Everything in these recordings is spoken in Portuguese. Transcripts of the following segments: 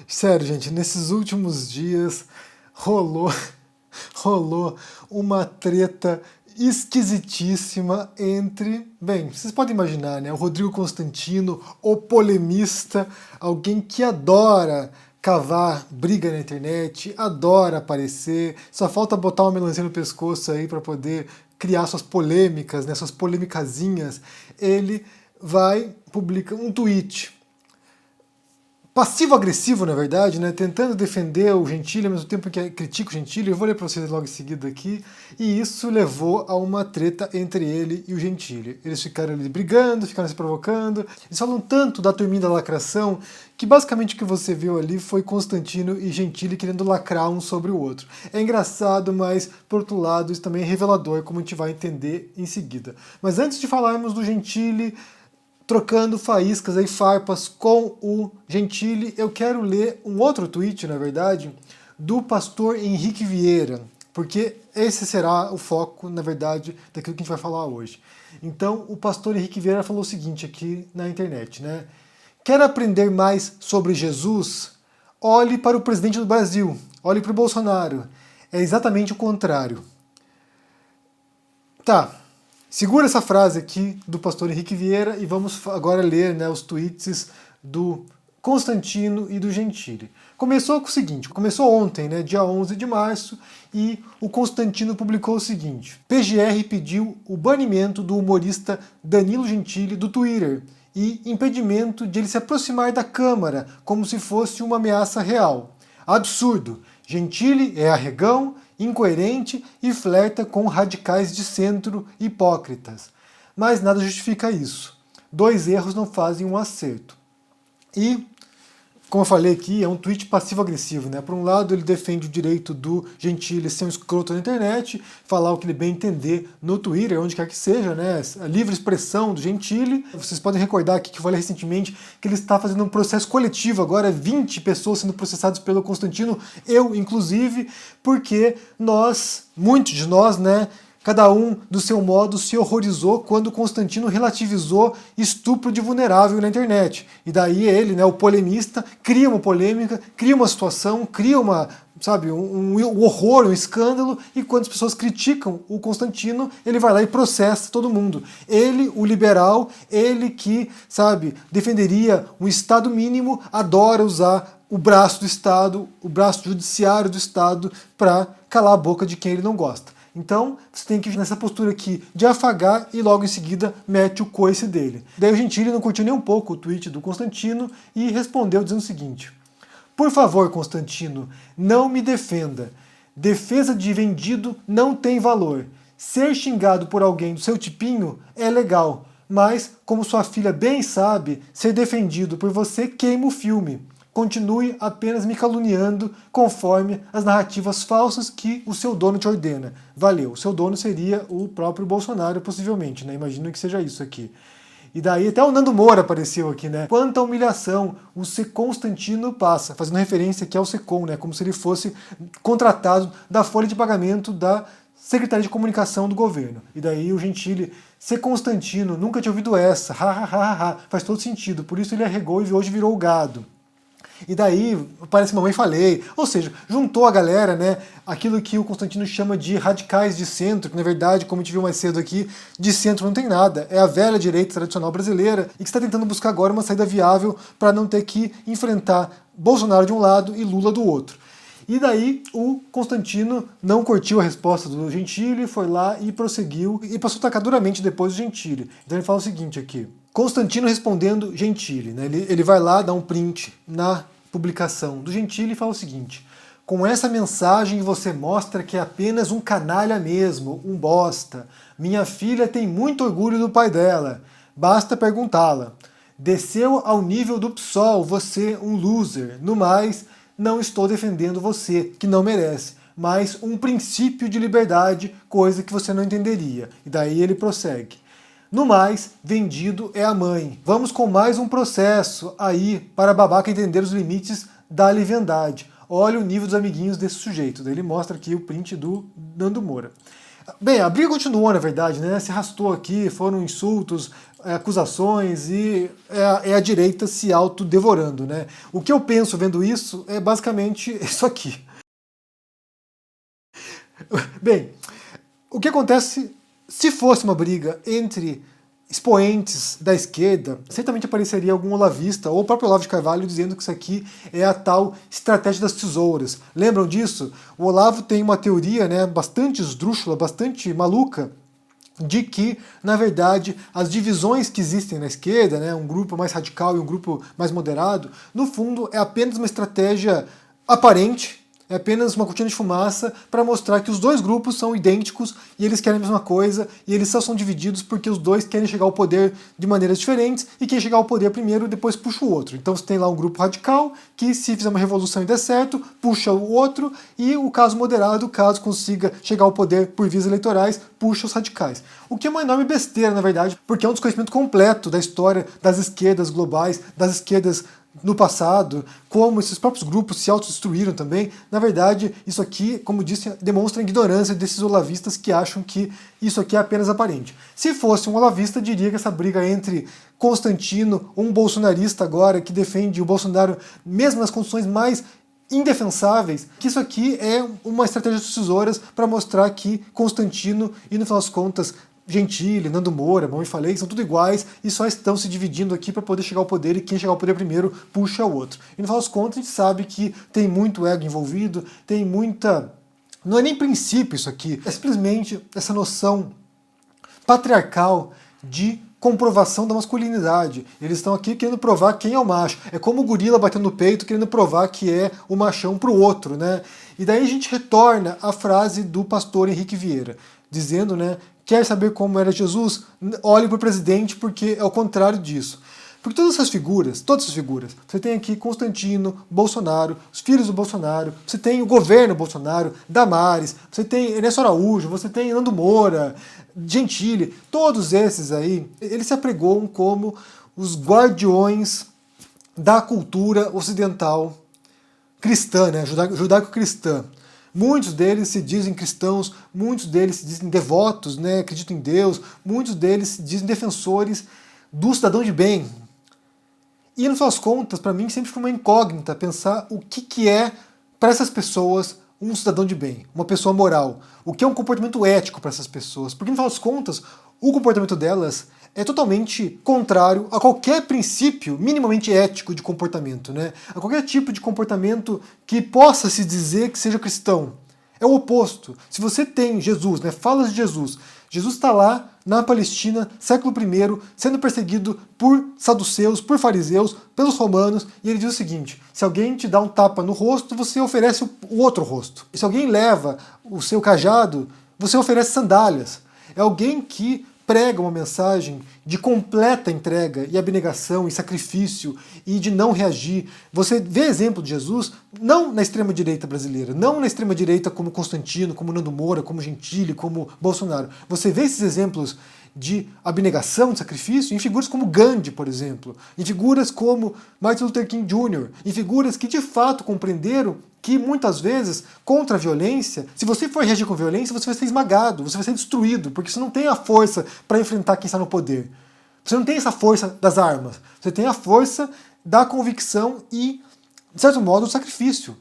Sério, gente, nesses últimos dias rolou, rolou uma treta esquisitíssima entre, bem, vocês podem imaginar, né? O Rodrigo Constantino, o polemista, alguém que adora cavar briga na internet, adora aparecer, só falta botar uma melancia no pescoço aí para poder criar suas polêmicas, né, suas polemicazinhas. Ele vai publica um tweet passivo-agressivo, na verdade, né, tentando defender o Gentili, ao mesmo tempo que critica o Gentili. Eu vou ler para vocês logo em seguida aqui, e isso levou a uma treta entre ele e o Gentili. Eles ficaram ali brigando, ficaram se provocando, eles falam tanto da turminha da lacração, que basicamente o que você viu ali foi Constantino e Gentili querendo lacrar um sobre o outro. É engraçado, mas, por outro lado, isso também é revelador, como a gente vai entender em seguida. Mas antes de falarmos do Gentili trocando faíscas e farpas com o Gentili, eu quero ler um outro tweet, na verdade, do pastor Henrique Vieira, porque esse será o foco, na verdade, daquilo que a gente vai falar hoje. Então, o pastor Henrique Vieira falou o seguinte aqui na internet, né? Quer aprender mais sobre Jesus? Olhe para o presidente do Brasil, olhe para o Bolsonaro. É exatamente o contrário. Tá. Segura essa frase aqui do pastor Henrique Vieira e vamos agora ler, né, os tweets do Constantino e do Gentili. Começou com o seguinte, começou ontem, né, dia 11 de março, e o Constantino publicou o seguinte: PGR pediu o banimento do humorista Danilo Gentili do Twitter e impedimento de ele se aproximar da Câmara, como se fosse uma ameaça real. Absurdo. Gentili é arregão, incoerente e flerta com radicais de centro hipócritas. Mas nada justifica isso. Dois erros não fazem um acerto. E, como eu falei aqui, é um tweet passivo-agressivo, né? Por um lado, ele defende o direito do Gentili ser um escroto na internet, falar o que ele bem entender no Twitter, onde quer que seja, né? A livre expressão do Gentili. Vocês podem recordar aqui que eu falei recentemente que ele está fazendo um processo coletivo, agora 20 pessoas sendo processadas pelo Constantino, eu inclusive, porque nós, muitos de nós, né? Cada um, do seu modo, se horrorizou quando Constantino relativizou estupro de vulnerável na internet. E daí ele, né, o polemista, cria uma polêmica, cria uma situação, cria uma, sabe, um horror, um escândalo, e quando as pessoas criticam o Constantino, ele vai lá e processa todo mundo. Ele, o liberal, ele que, sabe, defenderia um Estado mínimo, adora usar o braço do Estado, o braço judiciário do Estado, para calar a boca de quem ele não gosta. Então, você tem que ir nessa postura aqui de afagar e logo em seguida mete o coice dele. Daí o Gentili não curtiu nem um pouco o tweet do Constantino e respondeu dizendo o seguinte: por favor, Constantino, não me defenda. Defesa de vendido não tem valor. Ser xingado por alguém do seu tipinho é legal, mas, como sua filha bem sabe, ser defendido por você queima o filme. Continue apenas me caluniando conforme as narrativas falsas que o seu dono te ordena. Valeu. O seu dono seria o próprio Bolsonaro, possivelmente, né? Imagino que seja isso aqui. E daí até o Nando Moura apareceu aqui, né? Quanta humilhação o Constantino passa, fazendo referência aqui ao Secom, né? Como se ele fosse contratado da folha de pagamento da Secretaria de Comunicação do governo. E daí o Gentili, Constantino, nunca tinha ouvido essa, faz todo sentido, por isso ele arregou e hoje virou gado. E daí, parece mamãe falei, ou seja, juntou a galera, né, aquilo que o Constantino chama de radicais de centro, que na verdade, como a gente viu mais cedo aqui, de centro não tem nada, é a velha direita tradicional brasileira e que está tentando buscar agora uma saída viável para não ter que enfrentar Bolsonaro de um lado e Lula do outro. E daí o Constantino não curtiu a resposta do Gentili, foi lá e prosseguiu e passou a atacar duramente depois do Gentili. Então ele fala o seguinte aqui: Constantino respondendo Gentili, né? Ele vai lá, dá um print na publicação do Gentili e fala o seguinte: com essa mensagem você mostra que é apenas um canalha mesmo, um bosta. Minha filha tem muito orgulho do pai dela. Basta perguntá-la. Desceu ao nível do PSOL, você um loser. No mais, não estou defendendo você, que não merece, mas um princípio de liberdade, coisa que você não entenderia. E daí ele prossegue. No mais, vendido é a mãe. Vamos com mais um processo aí para a babaca entender os limites da leviandade. Olha o nível dos amiguinhos desse sujeito. Daí ele mostra aqui o print do Nando Moura. Bem, a briga continuou, na verdade, né? Se arrastou aqui, foram insultos, acusações e é a direita se autodevorando, né? O que eu penso vendo isso é basicamente isso aqui. Bem, o que acontece se fosse uma briga entre expoentes da esquerda, certamente apareceria algum olavista ou o próprio Olavo de Carvalho dizendo que isso aqui é a tal estratégia das tesouras. Lembram disso? O Olavo tem uma teoria, né, bastante esdrúxula, bastante maluca, de que, na verdade, as divisões que existem na esquerda, né, um grupo mais radical e um grupo mais moderado, no fundo é apenas uma estratégia aparente, é apenas uma cortina de fumaça para mostrar que os dois grupos são idênticos e eles querem a mesma coisa e eles só são divididos porque os dois querem chegar ao poder de maneiras diferentes e quem chegar ao poder primeiro depois puxa o outro. Então você tem lá um grupo radical que, se fizer uma revolução e der certo, puxa o outro, e o caso moderado, caso consiga chegar ao poder por vias eleitorais, puxa os radicais. O que é uma enorme besteira, na verdade, porque é um desconhecimento completo da história das esquerdas globais, das esquerdas no passado, como esses próprios grupos se autodestruíram também. Na verdade, isso aqui, como disse, demonstra a ignorância desses olavistas que acham que isso aqui é apenas aparente. Se fosse um olavista, diria que essa briga entre Constantino, um bolsonarista agora, que defende o Bolsonaro mesmo nas condições mais indefensáveis, que isso aqui é uma estratégia de tesouras para mostrar que Constantino, e no final das contas, Gentili, Nando Moura, como eu falei, são tudo iguais e só estão se dividindo aqui para poder chegar ao poder, e quem chegar ao poder primeiro puxa o outro. E no final das contas a gente sabe que tem muito ego envolvido, tem muita... Não é nem princípio isso aqui, é simplesmente essa noção patriarcal de comprovação da masculinidade. Eles estão aqui querendo provar quem é o macho. É como o gorila batendo no peito, querendo provar que é o machão para o outro, né? E daí a gente retorna à frase do pastor Henrique Vieira, dizendo, né, quer saber como era Jesus? Olhe para o presidente, porque é o contrário disso. Porque todas essas figuras, você tem aqui Constantino, Bolsonaro, os filhos do Bolsonaro, você tem o governo Bolsonaro, Damares, você tem Ernesto Araújo, você tem Nando Moura, Gentili, todos esses aí, eles se apregoam como os guardiões da cultura ocidental cristã, né, judaico-cristã. Muitos deles se dizem cristãos, muitos deles se dizem devotos, né, acreditam em Deus, muitos deles se dizem defensores do cidadão de bem. E, no final das contas, para mim sempre foi uma incógnita pensar o que é, para essas pessoas, um cidadão de bem, uma pessoa moral. O que é um comportamento ético para essas pessoas. Porque, no final das contas, o comportamento delas é totalmente contrário a qualquer princípio minimamente ético de comportamento, né? A qualquer tipo de comportamento que possa se dizer que seja cristão. É o oposto. Se você tem Jesus, né, falas de Jesus, Jesus está lá na Palestina, século I, sendo perseguido por saduceus, por fariseus, pelos romanos, e ele diz o seguinte: se alguém te dá um tapa no rosto, você oferece o outro rosto. E se alguém leva o seu cajado, você oferece sandálias. É alguém que prega uma mensagem de completa entrega e abnegação e sacrifício e de não reagir. Você vê exemplo de Jesus não na extrema-direita brasileira, não na extrema-direita como Constantino, como Nando Moura, como Gentili, como Bolsonaro. Você vê esses exemplos de abnegação, de sacrifício, em figuras como Gandhi, por exemplo, em figuras como Martin Luther King Jr., em figuras que de fato compreenderam que muitas vezes, contra a violência, se você for reagir com violência, você vai ser esmagado, você vai ser destruído, porque você não tem a força para enfrentar quem está no poder. Você não tem essa força das armas, você tem a força da convicção e, de certo modo, do sacrifício.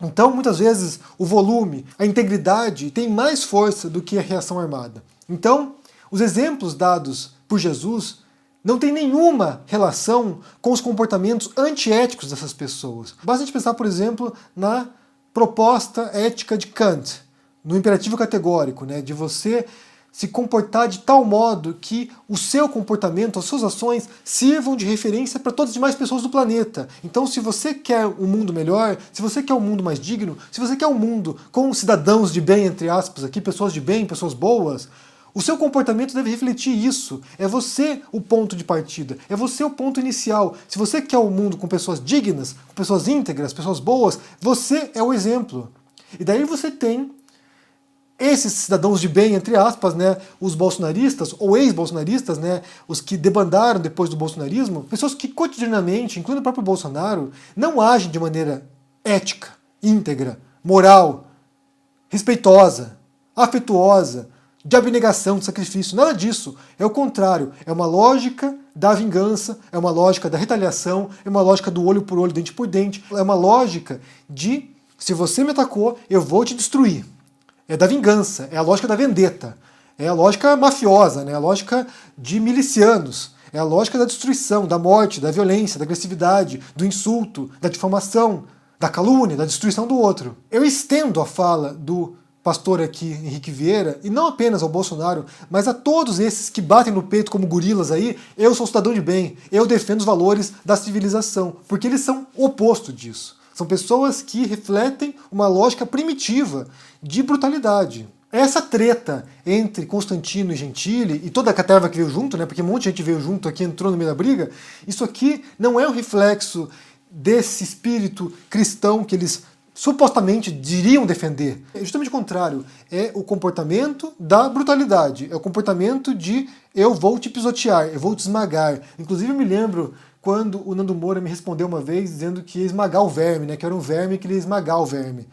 Então, muitas vezes, o volume, a integridade tem mais força do que a reação armada. Então, os exemplos dados por Jesus não tem nenhuma relação com os comportamentos antiéticos dessas pessoas. Basta a gente pensar, por exemplo, na proposta ética de Kant, no imperativo categórico, né, de você se comportar de tal modo que o seu comportamento, as suas ações, sirvam de referência para todas as demais pessoas do planeta. Então, se você quer um mundo melhor, se você quer um mundo mais digno, se você quer um mundo com cidadãos de bem, entre aspas, aqui, pessoas de bem, pessoas boas, o seu comportamento deve refletir isso. É você o ponto de partida, é você o ponto inicial. Se você quer um mundo com pessoas dignas, com pessoas íntegras, pessoas boas, você é o exemplo. E daí você tem esses cidadãos de bem, entre aspas, né, os bolsonaristas ou ex-bolsonaristas, né, os que debandaram depois do bolsonarismo, pessoas que cotidianamente, incluindo o próprio Bolsonaro, não agem de maneira ética, íntegra, moral, respeitosa, afetuosa, de abnegação, de sacrifício, nada disso. É o contrário, é uma lógica da vingança, é uma lógica da retaliação, é uma lógica do olho por olho, dente por dente, é uma lógica de, se você me atacou, eu vou te destruir. É da vingança, é a lógica da vendetta, é a lógica mafiosa, né? A lógica de milicianos, é a lógica da destruição, da morte, da violência, da agressividade, do insulto, da difamação, da calúnia, da destruição do outro. Eu estendo a fala do pastor aqui, Henrique Vieira, e não apenas ao Bolsonaro, mas a todos esses que batem no peito como gorilas aí, eu sou cidadão de bem, eu defendo os valores da civilização, porque eles são o oposto disso. São pessoas que refletem uma lógica primitiva de brutalidade. Essa treta entre Constantino e Gentili, e toda a caterva que veio junto, né, porque um monte de gente veio junto aqui, entrou no meio da briga, isso aqui não é um reflexo desse espírito cristão que eles supostamente diriam defender. É justamente o contrário, é o comportamento da brutalidade, é o comportamento de eu vou te pisotear, eu vou te esmagar. Inclusive eu me lembro quando o Nando Moura me respondeu uma vez dizendo que ia esmagar o verme, né, que era um verme que ele ia esmagar o verme.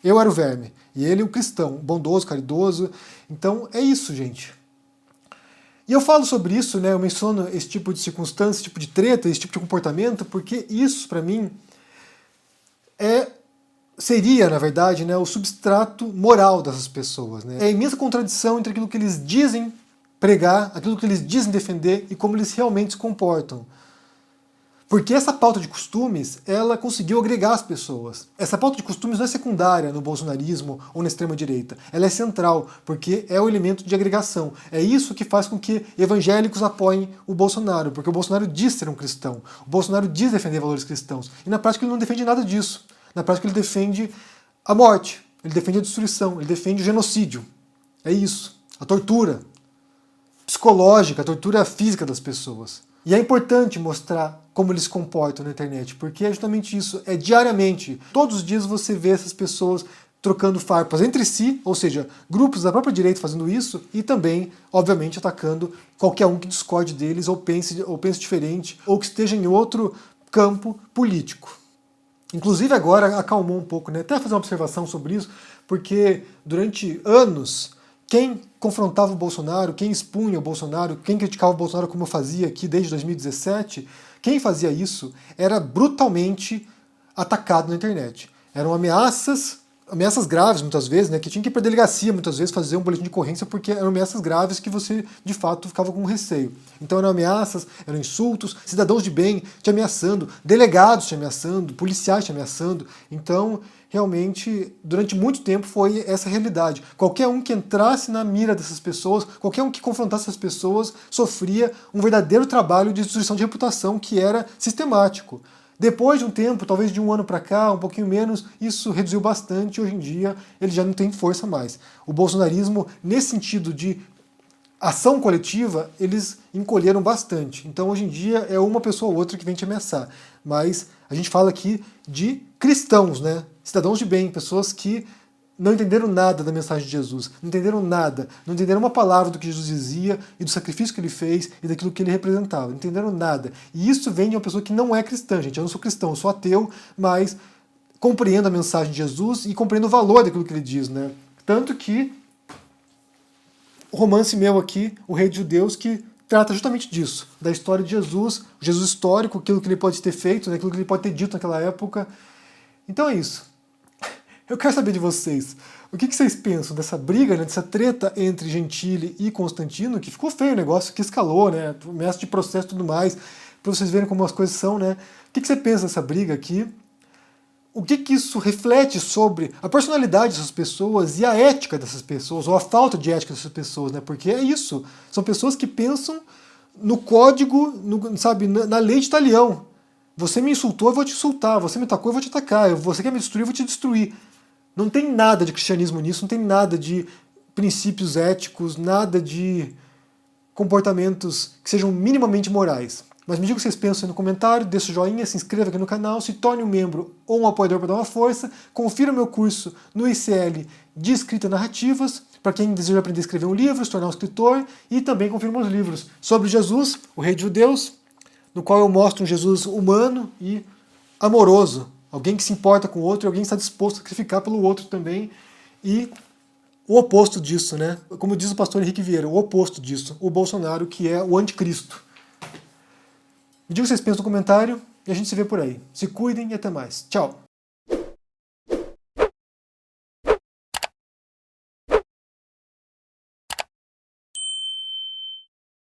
Eu era o verme, e ele o cristão, bondoso, caridoso. Então é isso, gente. E eu falo sobre isso, né, eu menciono esse tipo de circunstância, esse tipo de treta, esse tipo de comportamento, porque isso, para mim, seria, na verdade, né, o substrato moral dessas pessoas. Né? É a imensa contradição entre aquilo que eles dizem pregar, aquilo que eles dizem defender e como eles realmente se comportam. Porque essa pauta de costumes, ela conseguiu agregar as pessoas. Essa pauta de costumes não é secundária no bolsonarismo ou na extrema-direita. Ela é central, porque é o elemento de agregação. É isso que faz com que evangélicos apoiem o Bolsonaro, porque o Bolsonaro diz ser um cristão. O Bolsonaro diz defender valores cristãos. E na prática ele não defende nada disso. Na prática ele defende a morte, ele defende a destruição, ele defende o genocídio. É isso. A tortura psicológica, a tortura física das pessoas. E é importante mostrar como eles se comportam na internet, porque é justamente isso, é diariamente. Todos os dias você vê essas pessoas trocando farpas entre si, ou seja, grupos da própria direita fazendo isso, e também, obviamente, atacando qualquer um que discorde deles, ou pense diferente, ou que esteja em outro campo político. Inclusive agora acalmou um pouco, né? Até fazer uma observação sobre isso, porque durante anos quem confrontava o Bolsonaro, quem expunha o Bolsonaro, quem criticava o Bolsonaro como eu fazia aqui desde 2017, quem fazia isso era brutalmente atacado na internet. Eram ameaças graves muitas vezes, né, que tinha que ir para a delegacia muitas vezes fazer um boletim de ocorrência porque eram ameaças graves que você de fato ficava com receio. Então eram ameaças, eram insultos, cidadãos de bem te ameaçando, delegados te ameaçando, policiais te ameaçando. Então realmente, durante muito tempo foi essa realidade. Qualquer um que entrasse na mira dessas pessoas, qualquer um que confrontasse essas pessoas, sofria um verdadeiro trabalho de destruição de reputação que era sistemático. Depois de um tempo, talvez de um ano para cá, um pouquinho menos, isso reduziu bastante e hoje em dia ele já não tem força mais. O bolsonarismo, nesse sentido de ação coletiva, eles encolheram bastante. Então hoje em dia é uma pessoa ou outra que vem te ameaçar. Mas a gente fala aqui de cristãos, né? Cidadãos de bem, pessoas que não entenderam nada da mensagem de Jesus, não entenderam nada, não entenderam uma palavra do que Jesus dizia e do sacrifício que ele fez e daquilo que ele representava, não entenderam nada. E isso vem de uma pessoa que não é cristã, gente. Eu não sou cristão, eu sou ateu, mas compreendo a mensagem de Jesus e compreendo o valor daquilo que ele diz, né? Tanto que o romance meu aqui, O Rei dos Judeus, que trata justamente disso, da história de Jesus, o Jesus histórico, aquilo que ele pode ter feito, né, aquilo que ele pode ter dito naquela época. Então é isso. Eu quero saber de vocês, o que vocês pensam dessa briga, né, dessa treta entre Gentili e Constantino, que ficou feio o negócio, que escalou, né, ameaça de processo e tudo mais, para vocês verem como as coisas são, né? O que você pensa dessa briga aqui? O que isso reflete sobre a personalidade dessas pessoas e a ética dessas pessoas, ou a falta de ética dessas pessoas, né? Porque é isso, são pessoas que pensam no código, sabe, na lei de talião. Você me insultou, eu vou te insultar, você me atacou, eu vou te atacar, você quer me destruir, eu vou te destruir. Não tem nada de cristianismo nisso, não tem nada de princípios éticos, nada de comportamentos que sejam minimamente morais. Mas me diga o que vocês pensam aí no comentário, deixa o joinha, se inscreva aqui no canal, se torne um membro ou um apoiador para dar uma força, confira o meu curso no ICL de Escrita Narrativas, para quem deseja aprender a escrever um livro, se tornar um escritor, e também confira meus livros sobre Jesus, o Rei dos Judeus, no qual eu mostro um Jesus humano e amoroso, alguém que se importa com o outro e alguém que está disposto a sacrificar pelo outro também, e o oposto disso, né? Como diz o pastor Henrique Vieira, o oposto disso, o Bolsonaro, que é o anticristo. Me diga o que vocês pensam no comentário e a gente se vê por aí. Se cuidem e até mais. Tchau!